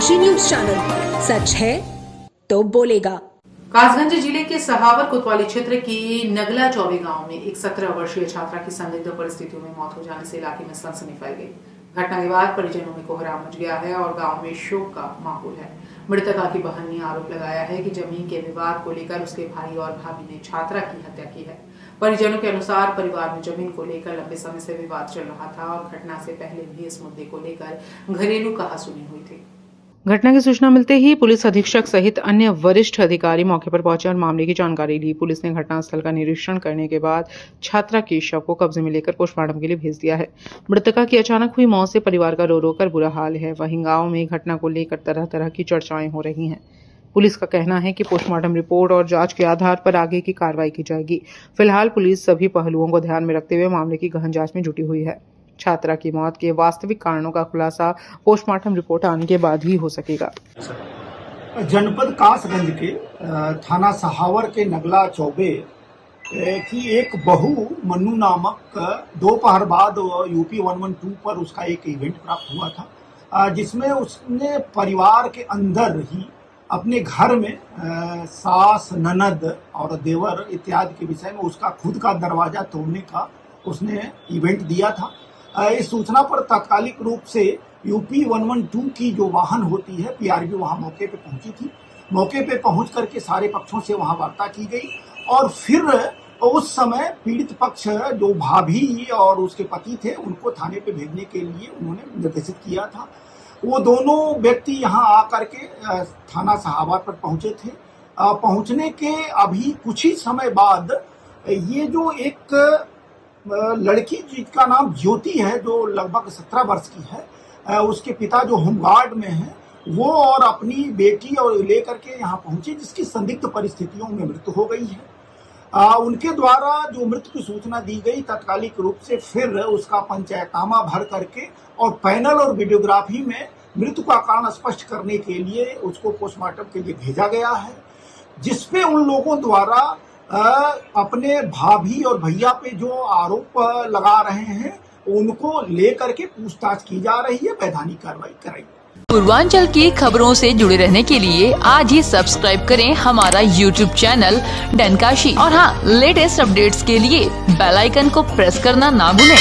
डनकाशी news channel, सच है तो बोलेगा। कासगंज जिले के सहावर कोतवाली क्षेत्र की नगला चौबे गांव में एक 17 वर्षीय छात्रा की संदिग्ध परिस्थितियों में मौत हो जाने से इलाके में सनसनी फैल गई। घटना के बाद परिजनों में कोहराम मच गया है और गांव में शोक का माहौल है। मृतका की बहन ने आरोप लगाया है कि जमीन के विवाद को लेकर उसके भाई और भाभी ने छात्रा की हत्या की है। परिजनों के अनुसार परिवार में जमीन को लेकर लंबे समय से विवाद चल रहा था और घटना से पहले भी इस मुद्दे को लेकर घरेलू कहासुनी हुई थी। घटना की सूचना मिलते ही पुलिस अधीक्षक सहित अन्य वरिष्ठ अधिकारी मौके पर पहुंचे और मामले की जानकारी ली। पुलिस ने घटनास्थल का निरीक्षण करने के बाद छात्रा के शव को कब्जे में लेकर पोस्टमार्टम के लिए भेज दिया है। मृतका की अचानक हुई मौत से परिवार का रो रो कर बुरा हाल है। वहीं गांव में घटना को लेकर तरह तरह की चर्चाएं हो रही हैं। पुलिस का कहना है कि पोस्टमार्टम रिपोर्ट और जांच के आधार पर आगे की कार्रवाई की जाएगी। फिलहाल पुलिस सभी पहलुओं को ध्यान में रखते हुए मामले की गहन जांच में जुटी हुई है। छात्रा की मौत के वास्तविक कारणों का खुलासा पोस्टमार्टम रिपोर्ट आने के बाद ही हो सकेगा। जनपद कासगंज के थाना सहावर के नगला चौबे की एक बहू मन्नू नामक दोपहर बाद यूपी 112 पर उसका एक इवेंट प्राप्त हुआ था, जिसमें उसने परिवार के अंदर ही अपने घर में सास, ननद और देवर इत्यादि के विषय में उसका खुद का दरवाजा तोड़ने का उसने इवेंट दिया था। इस सूचना पर तात्कालिक रूप से यूपी 112 की जो वाहन होती है पीआरबी वहां मौके पे पहुंची थी। मौके पे पहुंच करके सारे पक्षों से वहां वार्ता की गई और फिर उस समय पीड़ित पक्ष जो भाभी और उसके पति थे उनको थाने पे भेजने के लिए उन्होंने निर्देशित किया था। वो दोनों व्यक्ति यहाँ आकर के थाना सहावर पर पहुंचे थे। पहुंचने के अभी कुछ ही समय बाद ये जो एक लड़की जिसका नाम ज्योति है, जो लगभग 17 वर्ष की है, उसके पिता जो होमगार्ड में है, वो और अपनी बेटी और लेकर के यहाँ पहुंचे, जिसकी संदिग्ध परिस्थितियों में मृत्यु हो गई है। उनके द्वारा जो मृत्यु की सूचना दी गई, तात्कालिक रूप से फिर उसका पंचायतनामा भर करके और पैनल और वीडियोग्राफी में मृत्यु का कारण स्पष्ट करने के लिए उसको पोस्टमार्टम के लिए भेजा गया है, जिसपे उन लोगों द्वारा अपने भाभी और भैया पे जो आरोप लगा रहे हैं उनको लेकर के पूछताछ की जा रही है, वैधानिक कार्रवाई कराई। पूर्वांचल की खबरों से जुड़े रहने के लिए आज ही सब्सक्राइब करें हमारा YouTube चैनल डनकाशी और हाँ, लेटेस्ट अपडेट्स के लिए बेल आइकन को प्रेस करना ना भूलें।